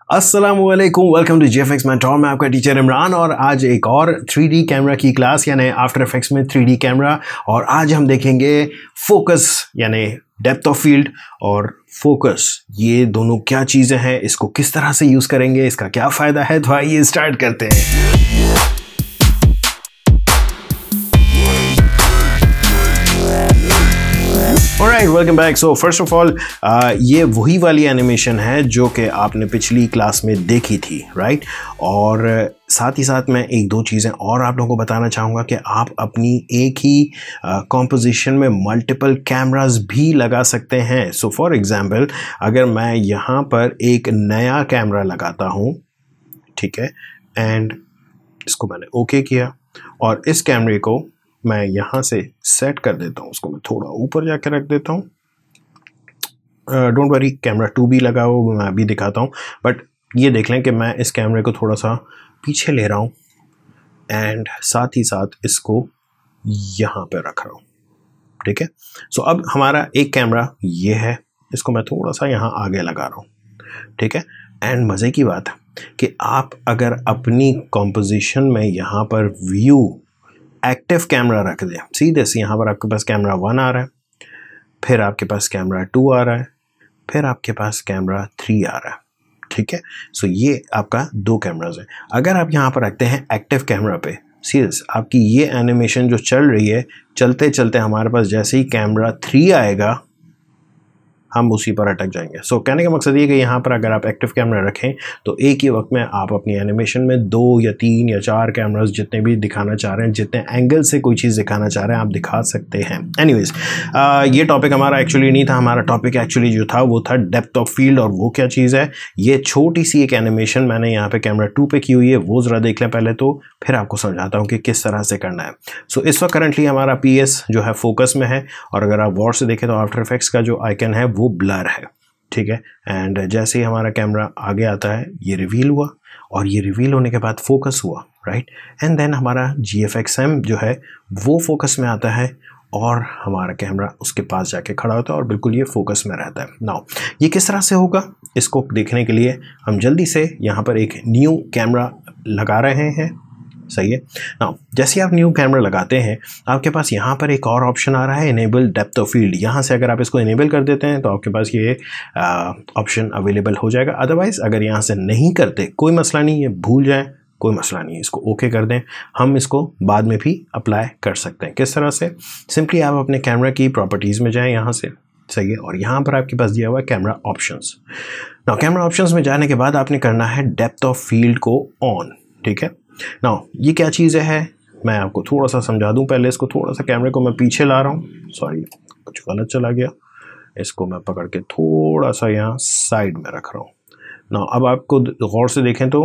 अस्सलामुअलैकुम, welcome to जेएफएक्स mentor. मैं आपका टीचर इमरान और आज एक और 3D कैमरा की क्लास यानी आफ्टर इफेक्ट्स में 3D कैमरा। और आज हम देखेंगे फोकस यानी डेप्थ ऑफ फील्ड और फोकस, ये दोनों क्या चीज़ें हैं, इसको किस तरह से यूज़ करेंगे, इसका क्या फ़ायदा है। तो आइए स्टार्ट करते हैं। Alright, welcome back. So first of all ये वही वाली एनिमेशन है जो कि आपने पिछली क्लास में देखी थी, राइट। और साथ ही साथ मैं एक दो चीज़ें और आप लोगों को बताना चाहूँगा कि आप अपनी एक ही कॉम्पोजिशन में मल्टीपल कैमरास भी लगा सकते हैं। सो फॉर एग्जांपल, अगर मैं यहाँ पर एक नया कैमरा लगाता हूँ, ठीक है, एंड इसको मैंने ओके किया और इस कैमरे को मैं यहाँ से सेट कर देता हूँ, उसको मैं थोड़ा ऊपर जाके रख देता हूँ। डोंट वरी, कैमरा 2 भी लगा हुआ, मैं अभी दिखाता हूँ। बट ये देख लें कि मैं इस कैमरे को थोड़ा सा पीछे ले रहा हूँ एंड साथ ही साथ इसको यहाँ पे रख रहा हूँ, ठीक है। सो अब हमारा एक कैमरा ये है, इसको मैं थोड़ा सा यहाँ आगे लगा रहा हूँ, ठीक है। एंड मज़े की बात है कि आप अगर अपनी कॉम्पोजिशन में यहाँ पर व्यू एक्टिव कैमरा रख दें, सीधे से यहाँ पर आपके पास कैमरा 1 आ रहा है, फिर आपके पास कैमरा 2 आ रहा है, फिर आपके पास कैमरा 3 आ रहा है, ठीक है। सो ये आपका 2 कैमराज है। अगर आप यहाँ पर रखते हैं एक्टिव कैमरा पे, सीरियस आपकी ये एनिमेशन जो चल रही है, चलते चलते हमारे पास जैसे ही कैमरा 3 आएगा हम उसी पर अटक जाएंगे। सो कहने का मकसद ये कि यहाँ पर अगर आप एक्टिव कैमरा रखें तो एक ही वक्त में आप अपनी एनिमेशन में 2 या 3 या 4 कैमरास जितने भी दिखाना चाह रहे हैं, जितने एंगल से कोई चीज़ दिखाना चाह रहे हैं, आप दिखा सकते हैं। एनीवेज, ये टॉपिक हमारा एक्चुअली नहीं था। हमारा टॉपिक एक्चुअली जो था वो था डेप्थ ऑफ फील्ड। और वो क्या चीज़ है, ये छोटी सी एक एनिमेशन मैंने यहाँ पर कैमरा 2 पे की हुई है, वो ज़रा देख लें पहले, तो फिर आपको समझाता हूँ कि किस तरह से करना है। सो इस वक्त करंटली हमारा PS जो है फोकस में है, और अगर आप गौर से देखें तो आफ्टर इफेक्ट्स का जो आइकन है वो ब्लर है, ठीक है। एंड जैसे ही हमारा कैमरा आगे आता है, ये रिवील हुआ, और ये रिवील होने के बाद फोकस हुआ, राइट। एंड देन हमारा GFX-M जो है वो फोकस में आता है और हमारा कैमरा उसके पास जाके खड़ा होता है और बिल्कुल ये फोकस में रहता है। नाउ ये किस तरह से होगा, इसको देखने के लिए हम जल्दी से यहाँ पर एक न्यू कैमरा लगा रहे हैं, सही है। नाउ जैसे आप न्यू कैमरा लगाते हैं, आपके पास यहाँ पर एक और ऑप्शन आ रहा है, इनेबल डेप्थ ऑफ फील्ड। यहाँ से अगर आप इसको इनेबल कर देते हैं तो आपके पास ये ऑप्शन अवेलेबल हो जाएगा। अदरवाइज़ अगर यहाँ से नहीं करते, कोई मसला नहीं, ये भूल जाएं, कोई मसला नहीं है, इसको ओके कर दें। हम इसको बाद में भी अप्लाई कर सकते हैं। किस तरह से, सिंपली आप अपने कैमरा की प्रॉपर्टीज़ में जाएँ यहाँ से, सही है, और यहाँ पर आपके पास दिया हुआ है camera options. Now camera options में जाने के बाद आपने करना है डेप्थ ऑफ फील्ड को ऑन, ठीक है। नाउ ये क्या चीज़ है, मैं आपको थोड़ा सा समझा दूं। पहले इसको थोड़ा सा कैमरे को मैं पीछे ला रहा हूँ, सॉरी कुछ गलत चला गया, इसको मैं पकड़ के थोड़ा सा यहाँ साइड में रख रहा हूँ। नाउ अब आपको गौर से देखें तो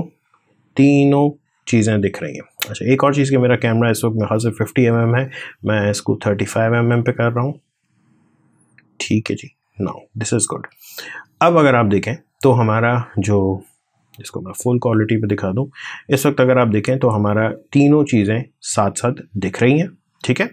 तीनों चीज़ें दिख रही हैं। अच्छा, एक और चीज़ कि मेरा कैमरा इस वक्त मेरे ख्याल से 50 mm है, मैं इसको 35 mm पे कर रहा हूँ, ठीक है जी। Now this is good. अब अगर आप देखें तो हमारा जो, इसको मैं फुल क्वालिटी पे दिखा दूं, इस वक्त अगर आप देखें तो हमारा तीनों चीज़ें साथ साथ दिख रही हैं, ठीक है।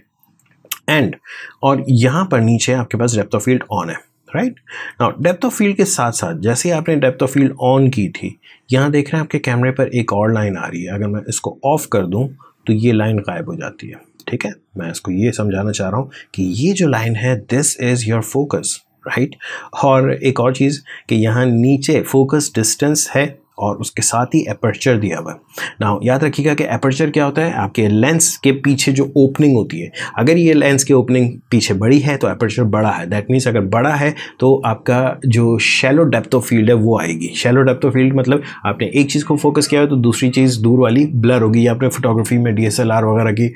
एंड और यहाँ पर नीचे आपके पास डेप्थ ऑफ फील्ड ऑन है, right. Now depth of field के साथ साथ जैसे आपने डेप्थ ऑफ फील्ड ऑन की थी, यहाँ देख रहे हैं आपके कैमरे पर एक और लाइन आ रही है। अगर मैं इसको ऑफ कर दूँ तो ये लाइन गायब हो जाती है, ठीक है। मैं इसको ये समझाना चाह रहा हूँ कि ये जो लाइन है, this is your focus, right. और एक और चीज़ कि यहाँ नीचे फोकस डिस्टेंस है और उसके साथ ही एपर्चर दिया हुआ है। नाउ याद रखिएगा कि एपर्चर क्या होता है, आपके लेंस के पीछे जो ओपनिंग होती है, अगर ये लेंस की ओपनिंग पीछे बड़ी है तो एपर्चर बड़ा है। दैट मीन्स अगर बड़ा है तो आपका जो शैलो डेप्थ ऑफ फील्ड है वो आएगी। शैलो डेप्थ ऑफ फील्ड मतलब आपने एक चीज़ को फोकस किया है तो दूसरी चीज़ दूर वाली ब्लर होगी। या आपने फोटोग्राफी में DSLR वगैरह की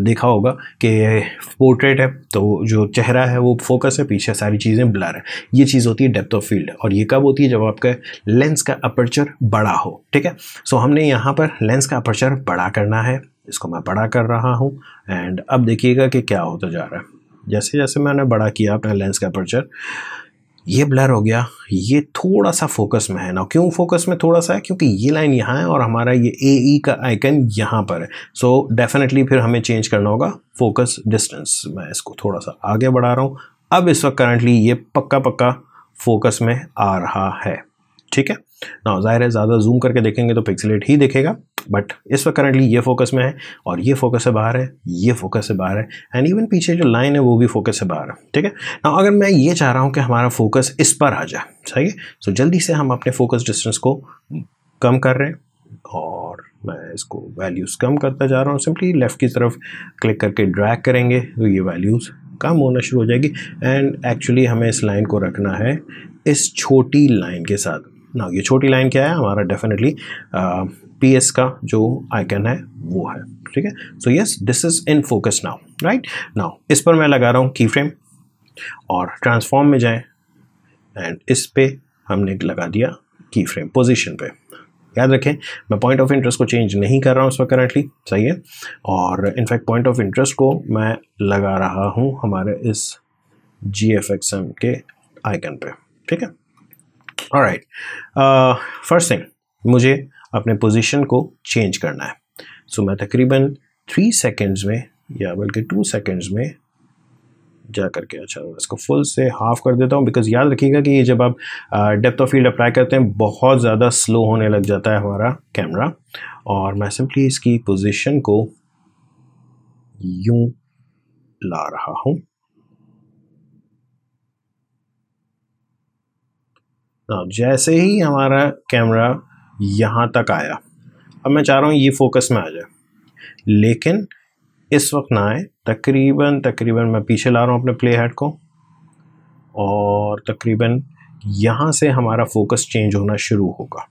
देखा होगा कि पोर्ट्रेट है तो जो चेहरा है वो फोकस है, पीछे सारी चीज़ें ब्लर है। ये चीज़ होती है डेप्थ ऑफ फील्ड। और ये कब होती है, जब आपका लेंस का अपर्चर बड़ा हो, ठीक है। सो हमने यहाँ पर लेंस का अपर्चर बड़ा करना है, इसको मैं बड़ा कर रहा हूँ। एंड अब देखिएगा कि क्या होता जा रहा है। जैसे जैसे मैंने बड़ा किया अपना लेंस का अपर्चर, ये ब्लर हो गया, ये थोड़ा सा फोकस में है ना। क्यों फोकस में थोड़ा सा है, क्योंकि ये लाइन यहाँ है और हमारा ये AE का आइकन यहाँ पर है। सो डेफिनेटली फिर हमें चेंज करना होगा फोकस डिस्टेंस। मैं इसको थोड़ा सा आगे बढ़ा रहा हूँ। अब इस वक्त करंटली ये पक्का फोकस में आ रहा है, ठीक है। ना ज़ाहिर है ज़्यादा जूम करके देखेंगे तो पिक्सेलेट ही दिखेगा, बट इस वक्त करंटली ये फोकस में है और ये फोकस से बाहर है, ये फोकस से बाहर है, एंड इवन पीछे जो लाइन है वो भी फोकस से बाहर है। ठीक है ना, अगर मैं ये चाह रहा हूँ कि हमारा फोकस इस पर आ जाए, सही है, तो जल्दी से हम अपने फोकस डिस्टेंस को कम कर रहे हैं और मैं इसको वैल्यूज़ कम करता जा रहा हूँ। सिंपली लेफ़्ट की तरफ क्लिक करके ड्रैग करेंगे तो ये वैल्यूज़ कम होना शुरू हो जाएगी, एंड एक्चुअली हमें इस लाइन को रखना है इस छोटी लाइन के साथ ना। ये छोटी लाइन क्या है, हमारा डेफिनेटली PS का जो आइकन है वो है। ठीक है, so yes this is in focus now, right now इस पर मैं लगा रहा हूँ की फ्रेम और ट्रांसफॉर्म में जाएं एंड इस पे हमने लगा दिया की फ्रेम पोजीशन पे। याद रखें मैं पॉइंट ऑफ इंटरेस्ट को चेंज नहीं कर रहा हूँ इस वक्त करंटली, सही है, और इनफैक्ट पॉइंट ऑफ इंटरेस्ट को मैं लगा रहा हूँ हमारे इस GFXM के आइकन पे। ठीक है, ऑलराइट, फर्स्ट थिंग मुझे अपने पोजीशन को चेंज करना है। सो मैं तकरीबन 3 सेकेंड्स में या बल्कि 2 सेकेंड्स में जा करके, अच्छा इसको फुल से हाफ कर देता हूँ, बिकॉज याद रखिएगा कि ये जब आप डेप्थ ऑफ फील्ड अप्लाई करते हैं बहुत ज़्यादा स्लो होने लग जाता है हमारा कैमरा, और मैं सिंपली इसकी पोजीशन को यूं ला रहा हूँ। जैसे ही हमारा कैमरा यहाँ तक आया, अब मैं चाह रहा हूँ ये फोकस में आ जाए, लेकिन इस वक्त ना आए, तकरीबन मैं पीछे ला रहा हूँ अपने प्ले हेड को और तकरीबन यहाँ से हमारा फोकस चेंज होना शुरू होगा।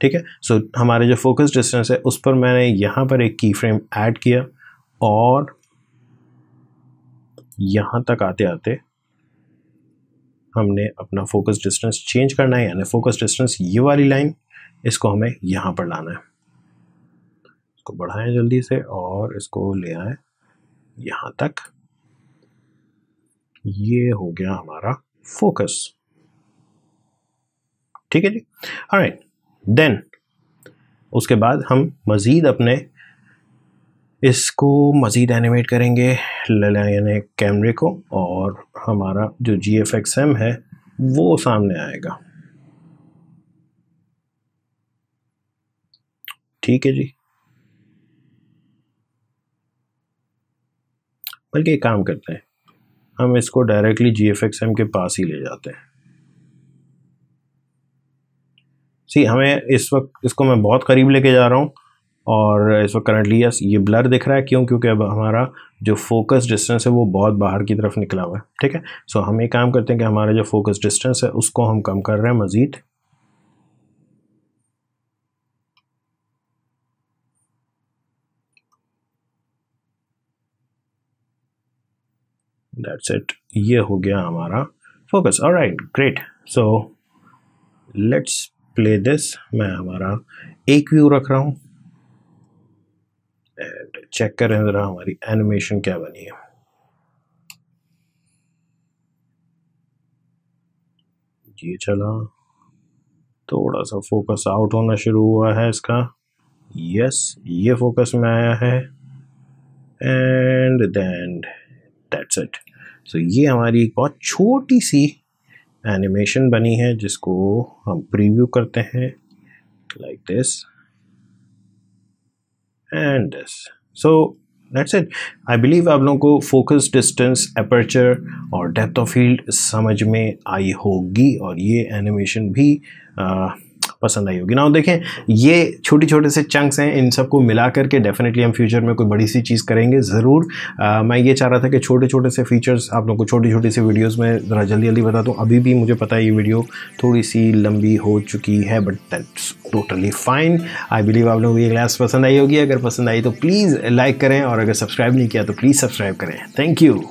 ठीक है, सो हमारे जो फोकस डिस्टेंस है उस पर मैंने यहाँ पर एक की फ्रेम ऐड किया और यहाँ तक आते आते हमने अपना फोकस डिस्टेंस चेंज करना है, यानी फोकस डिस्टेंस ये वाली लाइन इसको हमें यहाँ पर लाना है। इसको बढ़ाएं जल्दी से और इसको ले आए यहाँ तक। ये हो गया हमारा फोकस। ठीक है जी, ऑलराइट, देन उसके बाद हम मज़ीद अपने इसको मज़ीद एनिमेट करेंगे यानी कैमरे को, और हमारा जो GFXM है वो सामने आएगा। ठीक है जी, बल्कि एक काम करते हैं, हम इसको डायरेक्टली GFXM के पास ही ले जाते हैं। सी हमें इस वक्त इसको मैं बहुत करीब लेके जा रहा हूँ और इस वक्त करंटली यस ये ब्लर दिख रहा है, क्यों? क्योंकि अब हमारा जो फोकस डिस्टेंस है वो बहुत बाहर की तरफ निकला हुआ है। ठीक है, सो हम एक काम करते हैं कि हमारा जो फोकस डिस्टेंस है उसको हम कम कर रहे हैं मज़ीद। दैट्स इट, ये हो गया हमारा focus. Alright, great, so let's play this. मैं हमारा एक व्यू रख रहा हूँ एंड चेक करें ज़रा हमारी एनिमेशन क्या बनी है। ये चला, थोड़ा सा फोकस आउट होना शुरू हुआ है इसका, यस ये फोकस में आया है, एंड देन दैट्स इट। सो ये हमारी एक बहुत छोटी सी एनिमेशन बनी है जिसको हम प्रीव्यू करते हैं like this and this. So that's it. I believe आप लोगों को फोकस डिस्टेंस, अपर्चर और डेप्थ ऑफ फील्ड समझ में आई होगी और ये एनिमेशन भी पसंद आई होगी। नाउ देखें, ये छोटे छोटे से चंक्स हैं, इन सबको मिला करके डेफिनेटली हम फ्यूचर में कोई बड़ी सी चीज़ करेंगे ज़रूर। मैं ये चाह रहा था कि छोटे छोटे से फीचर्स आप लोगों को छोटी छोटी सी वीडियोस में ज़रा जल्दी जल्दी बता दूँ। अभी भी मुझे पता है ये वीडियो थोड़ी सी लंबी हो चुकी है, but that's totally fine. I believe आप लोगों को ये क्लास पसंद आई होगी। अगर पसंद आई तो प्लीज़ लाइक करें और अगर सब्सक्राइब नहीं किया तो प्लीज़ सब्सक्राइब करें। Thank you.